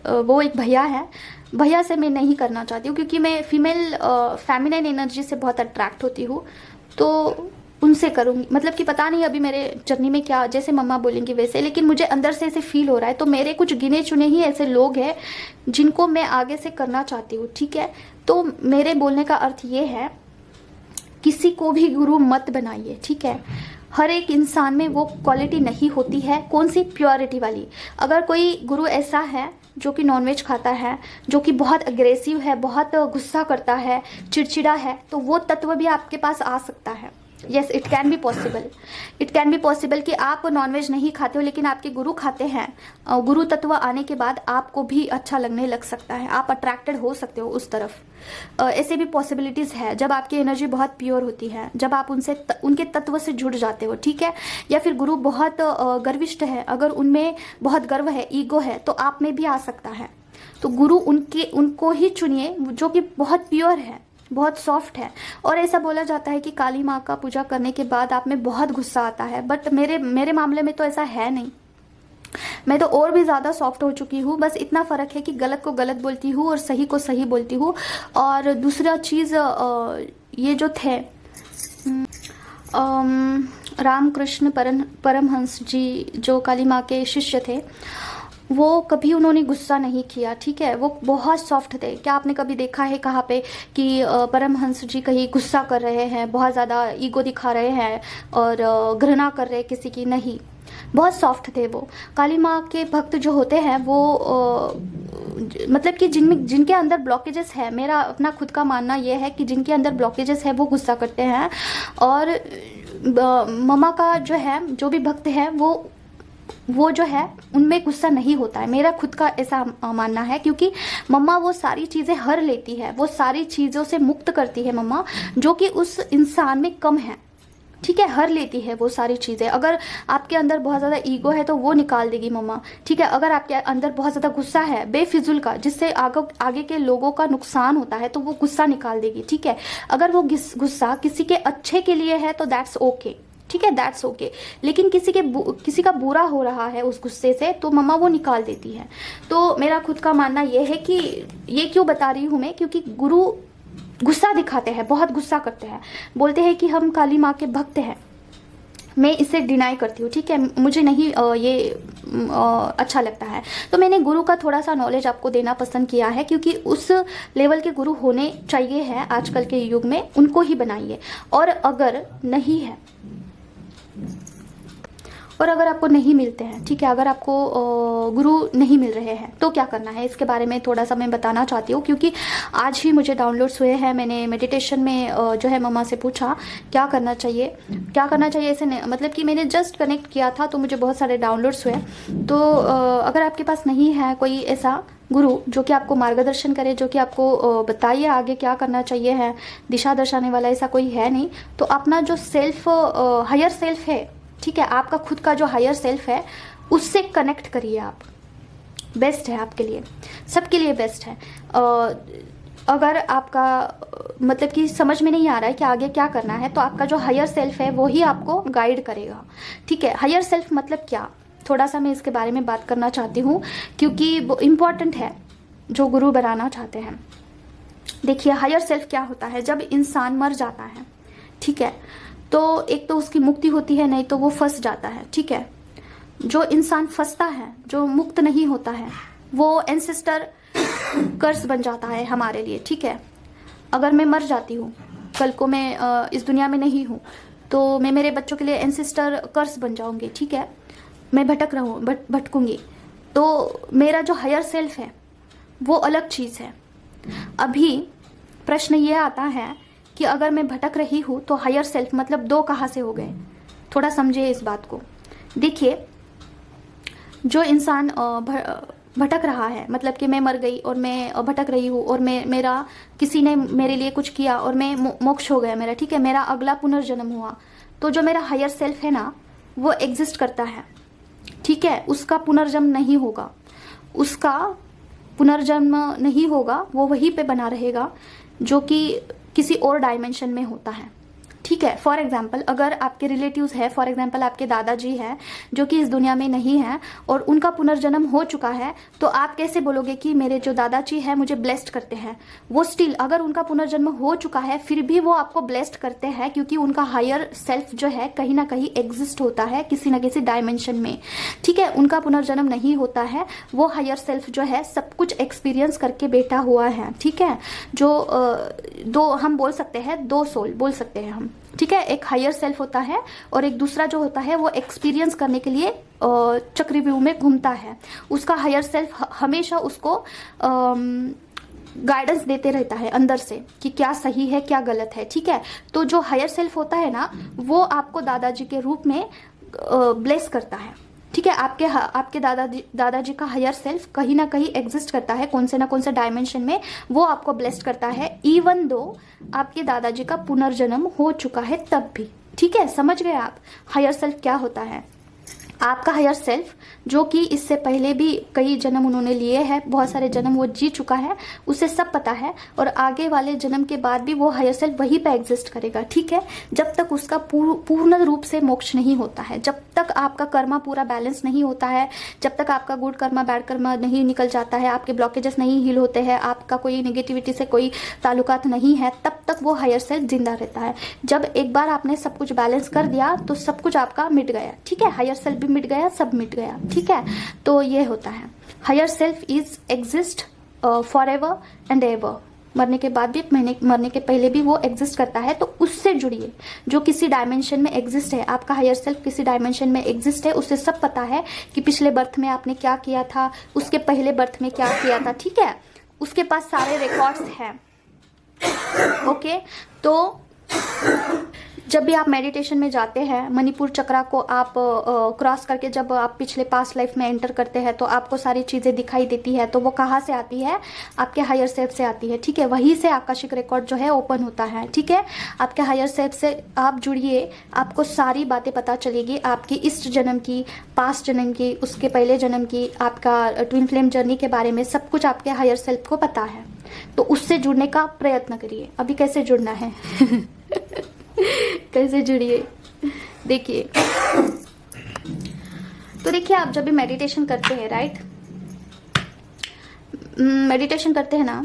वो एक भैया है। भैया से मैं नहीं करना चाहती हूँ, क्योंकि मैं फीमेल फेमिनिन एनर्जी से बहुत अट्रैक्ट होती हूँ। तो उनसे करूँगी, मतलब कि पता नहीं अभी मेरे जर्नी में क्या, जैसे मम्मा बोलेंगी वैसे, लेकिन मुझे अंदर से ऐसे फील हो रहा है। तो मेरे कुछ गिने चुने ही ऐसे लोग हैं जिनको मैं आगे से करना चाहती हूँ, ठीक है। तो मेरे बोलने का अर्थ ये है, किसी को भी गुरु मत बनाइए, ठीक है। हर एक इंसान में वो क्वालिटी नहीं होती है। कौन सी? प्योरिटी वाली। अगर कोई गुरु ऐसा है जो कि नॉनवेज खाता है, जो कि बहुत अग्रेसिव है, बहुत गुस्सा करता है, चिड़चिड़ा है, तो वो तत्व भी आपके पास आ सकता है। Yes, it can be possible. It can be possible कि आप नॉनवेज नहीं खाते हो, लेकिन आपके गुरु खाते हैं। गुरु तत्व आने के बाद आपको भी अच्छा लगने लग सकता है, आप अट्रैक्टेड हो सकते हो उस तरफ। ऐसे भी पॉसिबिलिटीज़ है जब आपकी एनर्जी बहुत प्योर होती है, जब आप उनके तत्व से जुड़ जाते हो, ठीक है। या फिर गुरु बहुत गर्विष्ठ है, अगर उनमें बहुत गर्व है, ईगो है, तो आप में भी आ सकता है। तो गुरु उनको ही चुनिए जो कि बहुत प्योर है, बहुत सॉफ्ट है। और ऐसा बोला जाता है कि काली माँ का पूजा करने के बाद आप में बहुत गुस्सा आता है, बट मेरे मामले में तो ऐसा है नहीं। मैं तो और भी ज़्यादा सॉफ्ट हो चुकी हूँ। बस इतना फ़र्क है कि गलत को गलत बोलती हूँ और सही को सही बोलती हूँ। और दूसरा चीज़, ये जो थे रामकृष्ण परमहंस जी, जो काली माँ के शिष्य थे, वो कभी उन्होंने गुस्सा नहीं किया, ठीक है। वो बहुत सॉफ्ट थे। क्या आपने कभी देखा है कहाँ पे कि परमहंस जी कहीं गुस्सा कर रहे हैं, बहुत ज़्यादा ईगो दिखा रहे हैं और घृणा कर रहे हैं किसी की? नहीं, बहुत सॉफ्ट थे वो। काली माँ के भक्त जो होते हैं वो मतलब कि जिनके अंदर ब्लॉकेजेस है, मेरा अपना खुद का मानना ये है कि जिनके अंदर ब्लॉकेजेस है वो गुस्सा करते हैं। और मम्मा का जो है, जो भी भक्त है वो जो है उनमें गुस्सा नहीं होता है, मेरा खुद का ऐसा मानना है। क्योंकि मम्मा वो सारी चीज़ें हर लेती है, वो सारी चीज़ों से मुक्त करती है मम्मा, जो कि उस इंसान में कम है, ठीक है। हर लेती है वो सारी चीज़ें। अगर आपके अंदर बहुत ज़्यादा ईगो है तो वो निकाल देगी मम्मा, ठीक है। अगर आपके अंदर बहुत ज़्यादा गुस्सा है बेफिजुल का, जिससे आगे के लोगों का नुकसान होता है, तो वो गुस्सा निकाल देगी, ठीक है। अगर वो गुस्सा किसी के अच्छे के लिए है तो दैट्स ओके, ठीक है, दैट्स ओके। लेकिन किसी का बुरा हो रहा है उस गुस्से से, तो मम्मा वो निकाल देती है। तो मेरा खुद का मानना ये है कि ये क्यों बता रही हूँ मैं, क्योंकि गुरु गुस्सा दिखाते हैं, बहुत गुस्सा करते हैं, बोलते हैं कि हम काली माँ के भक्त हैं। मैं इसे डिनाई करती हूँ, ठीक है, मुझे नहीं ये अच्छा लगता है। तो मैंने गुरु का थोड़ा सा नॉलेज आपको देना पसंद किया है, क्योंकि उस लेवल के गुरु होने चाहिए हैं आजकल के युग में, उनको ही बनाइए। और अगर नहीं है, और अगर आपको नहीं मिलते हैं, ठीक है, अगर आपको गुरु नहीं मिल रहे हैं तो क्या करना है, इसके बारे में थोड़ा सा मैं बताना चाहती हूँ। क्योंकि आज ही मुझे डाउनलोड्स हुए हैं। मैंने मेडिटेशन में जो है मम्मा से पूछा क्या करना चाहिए, क्या करना चाहिए, ऐसे मतलब कि मैंने जस्ट कनेक्ट किया था तो मुझे बहुत सारे डाउनलोड्स हुए। तो अगर आपके पास नहीं है कोई ऐसा गुरु जो कि आपको मार्गदर्शन करे, जो कि आपको बताइए आगे क्या करना चाहिए है, दिशा दर्शाने वाला ऐसा कोई है नहीं, तो अपना जो सेल्फ हायर सेल्फ है, ठीक है, आपका खुद का जो हायर सेल्फ है, उससे कनेक्ट करिए आप। बेस्ट है आपके लिए, सबके लिए बेस्ट है। अगर आपका मतलब कि समझ में नहीं आ रहा है कि आगे क्या करना है, तो आपका जो हायर सेल्फ है वो ही आपको गाइड करेगा, ठीक है। हायर सेल्फ मतलब क्या, थोड़ा सा मैं इसके बारे में बात करना चाहती हूँ, क्योंकि वो इम्पॉर्टेंट है जो गुरु बनाना चाहते हैं। देखिए, हायर सेल्फ क्या होता है, जब इंसान मर जाता है, ठीक है, तो एक तो उसकी मुक्ति होती है, नहीं तो वो फंस जाता है, ठीक है। जो इंसान फंसता है, जो मुक्त नहीं होता है, वो एंसेस्टर कर्स बन जाता है हमारे लिए, ठीक है। अगर मैं मर जाती हूँ, कल को मैं इस दुनिया में नहीं हूँ, तो मैं मेरे बच्चों के लिए एंसेस्टर कर्स बन जाऊंगी, ठीक है। मैं भटकूंगी। तो मेरा जो हायर सेल्फ है वो अलग चीज़ है। अभी प्रश्न ये आता है कि अगर मैं भटक रही हूँ तो हायर सेल्फ मतलब दो कहाँ से हो गए, थोड़ा समझिए इस बात को। देखिए, जो इंसान भटक रहा है, मतलब कि मैं मर गई और मैं भटक रही हूँ और मेरा किसी ने मेरे लिए कुछ किया और मैं मोक्ष हो गया मेरा, ठीक है, मेरा अगला पुनर्जन्म हुआ, तो जो मेरा हायर सेल्फ है ना, वो एग्जिस्ट करता है, ठीक है। उसका पुनर्जन्म नहीं होगा, उसका पुनर्जन्म नहीं होगा, वो वहीं पे बना रहेगा जो कि किसी और डायमेंशन में होता है, ठीक है। फॉर एग्जाम्पल, अगर आपके रिलेटिव्स है, फॉर एग्जाम्पल आपके दादाजी हैं जो कि इस दुनिया में नहीं हैं और उनका पुनर्जन्म हो चुका है, तो आप कैसे बोलोगे कि मेरे जो दादाजी हैं मुझे ब्लेस्ड करते हैं? वो स्टिल, अगर उनका पुनर्जन्म हो चुका है फिर भी वो आपको ब्लेस्ड करते हैं, क्योंकि उनका हायर सेल्फ जो है कहीं ना कहीं एग्जिस्ट होता है किसी न किसी डायमेंशन में, ठीक है। उनका पुनर्जन्म नहीं होता है, वो हायर सेल्फ जो है सब कुछ एक्सपीरियंस करके बैठा हुआ है, ठीक है। जो दो हम बोल सकते हैं, दो सोल बोल सकते हैं हम, ठीक है। एक हायर सेल्फ होता है और एक दूसरा जो होता है वो एक्सपीरियंस करने के लिए चक्रव्यूह में घूमता है। उसका हायर सेल्फ हमेशा उसको गाइडेंस देते रहता है अंदर से कि क्या सही है क्या गलत है, ठीक है। तो जो हायर सेल्फ होता है ना, वो आपको दादाजी के रूप में ब्लेस करता है, ठीक है। आपके दादाजी का हायर सेल्फ कहीं ना कहीं एग्जिस्ट करता है, कौन से डायमेंशन में, वो आपको ब्लेस्ड करता है, इवन दो आपके दादाजी का पुनर्जन्म हो चुका है तब भी, ठीक है। समझ गए आप हायर सेल्फ क्या होता है? आपका हायर सेल्फ जो कि इससे पहले भी कई जन्म उन्होंने लिए हैं, बहुत सारे जन्म वो जी चुका है, उसे सब पता है, और आगे वाले जन्म के बाद भी वो हायर सेल्फ वहीं पे एग्जिस्ट करेगा, ठीक है। जब तक उसका पूर्ण रूप से मोक्ष नहीं होता है, जब तक आपका कर्मा पूरा बैलेंस नहीं होता है, जब तक आपका गुड कर्मा बैड कर्मा नहीं निकल जाता है, आपके ब्लॉकेजेस नहीं हील होते हैं, आपका कोई नेगेटिविटी से कोई ताल्लुकात नहीं है, तब तक वो हायर सेल्फ जिंदा रहता है। जब एक बार आपने सब कुछ बैलेंस कर दिया तो सब कुछ आपका मिट गया, ठीक है। हायर सेल्फ भी मिट गया, सब मिट गया, ठीक है। तो ये होता है, higher self is exist for ever and ever, मरने के बाद भी, मरने के पहले भी वो एग्जिस्ट करता है। तो उससे जुड़िए, जो किसी डायमेंशन में एग्जिस्ट है, आपका हायर सेल्फ किसी डायमेंशन में एग्जिस्ट है, उसे सब पता है कि पिछले बर्थ में आपने क्या किया था, उसके पहले बर्थ में क्या किया था, ठीक है। उसके पास सारे रिकॉर्ड्स हैं, ओके। तो जब भी आप मेडिटेशन में जाते हैं, मणिपुर चक्रा को आप क्रॉस करके जब आप पिछले पास्ट लाइफ में एंटर करते हैं, तो आपको सारी चीज़ें दिखाई देती है। तो वो कहाँ से आती है? आपके हायर सेल्फ से आती है, ठीक है। वहीं से आकाशिक रिकॉर्ड जो है ओपन होता है, ठीक है। आपके हायर सेल्फ से आप जुड़िए, आपको सारी बातें पता चलेगी, आपकी इस जन्म की, पास्ट जन्म की, उसके पहले जन्म की, आपका ट्विन फ्लेम जर्नी के बारे में सब कुछ आपके हायर सेल्फ को पता है। तो उससे जुड़ने का प्रयत्न करिए। अभी कैसे जुड़ना है कैसे जुड़िए, देखिए। तो देखिए, आप जब भी मेडिटेशन करते हैं, राइट, मेडिटेशन करते हैं ना,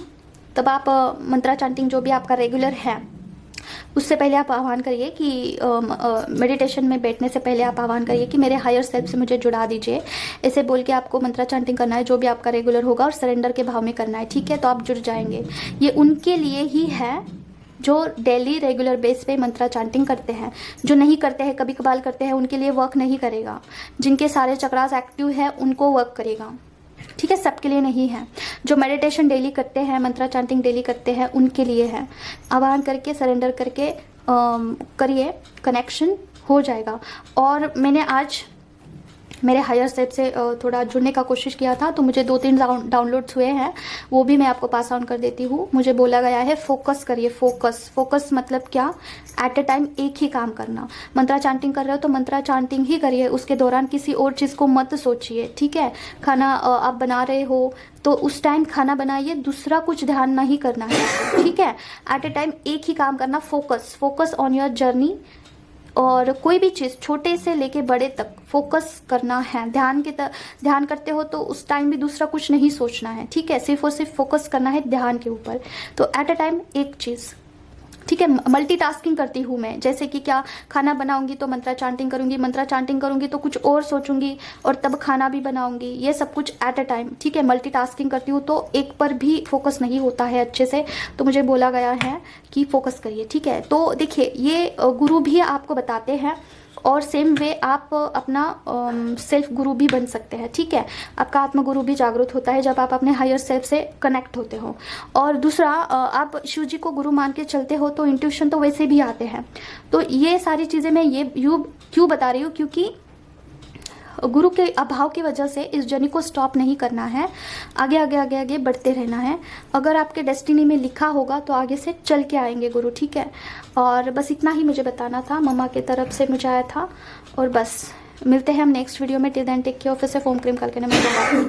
तब आप मंत्रा चैंटिंग जो भी आपका रेगुलर है, उससे पहले आप आह्वान करिए कि मेडिटेशन में बैठने से पहले आप आह्वान करिए कि मेरे हायर सेल्फ से मुझे जुड़ा दीजिए। ऐसे बोल के आपको मंत्रा चैंटिंग करना है, जो भी आपका रेगुलर होगा, और सरेंडर के भाव में करना है, ठीक है। तो आप जुड़ जाएंगे। ये उनके लिए ही है जो डेली रेगुलर बेस पे मंत्रा चैंटिंग करते हैं। जो नहीं करते हैं, कभी कभार करते हैं, उनके लिए वर्क नहीं करेगा। जिनके सारे चक्रास एक्टिव है उनको वर्क करेगा, ठीक है। सबके लिए नहीं है। जो मेडिटेशन डेली करते हैं, मंत्रा चैंटिंग डेली करते हैं, उनके लिए है। आह्वान करके, सरेंडर करके करिए, कनेक्शन हो जाएगा। और मैंने आज मेरे हायर सेल्फ से थोड़ा जुड़ने का कोशिश किया था, तो मुझे 2-3 डाउनलोड्स हुए हैं, वो भी मैं आपको पास ऑन कर देती हूँ। मुझे बोला गया है फोकस करिए, फोकस मतलब क्या? एट अ टाइम एक ही काम करना। मंत्रा चैंटिंग कर रहे हो तो मंत्रा चैंटिंग ही करिए, उसके दौरान किसी और चीज़ को मत सोचिए, ठीक है। खाना आप बना रहे हो तो उस टाइम खाना बनाइए, दूसरा कुछ ध्यान नहीं करना है, ठीक है। एट अ टाइम एक ही काम करना, फोकस ऑन योर जर्नी। और कोई भी चीज़ छोटे से लेके बड़े तक फोकस करना है। ध्यान करते हो तो उस टाइम भी दूसरा कुछ नहीं सोचना है, ठीक है। सिर्फ और सिर्फ फोकस करना है ध्यान के ऊपर। तो एट अ टाइम एक चीज़, ठीक है। मल्टीटास्किंग करती हूँ मैं, जैसे कि क्या, खाना बनाऊंगी तो मंत्रा चैंटिंग करूंगी, मंत्रा चैंटिंग करूंगी तो कुछ और सोचूंगी, और तब खाना भी बनाऊंगी। ये सब कुछ एट अ टाइम, ठीक है। मल्टीटास्किंग करती हूँ तो एक पर भी फोकस नहीं होता है अच्छे से। तो मुझे बोला गया है कि फोकस करिए, ठीक है। तो देखिए, ये गुरु भी आपको बताते हैं, और सेम वे आप अपना सेल्फ गुरु भी बन सकते हैं, ठीक है। आपका आत्म गुरु भी जागृत होता है जब आप अपने हायर सेल्फ से कनेक्ट होते हो। और दूसरा, आप शिव जी को गुरु मान के चलते हो तो इंट्यूशन तो वैसे भी आते हैं। तो ये सारी चीज़ें मैं ये क्यों बता रही हूँ, क्योंकि गुरु के अभाव की वजह से इस जर्नी को स्टॉप नहीं करना है, आगे आगे आगे आगे बढ़ते रहना है। अगर आपके डेस्टिनी में लिखा होगा तो आगे से चल के आएंगे गुरु, ठीक है। और बस इतना ही मुझे बताना था, मम्मा की तरफ से मुझे आया था। और बस मिलते हैं हम नेक्स्ट वीडियो में। Till then take care. फिर से फोम क्रीम करके ना मैं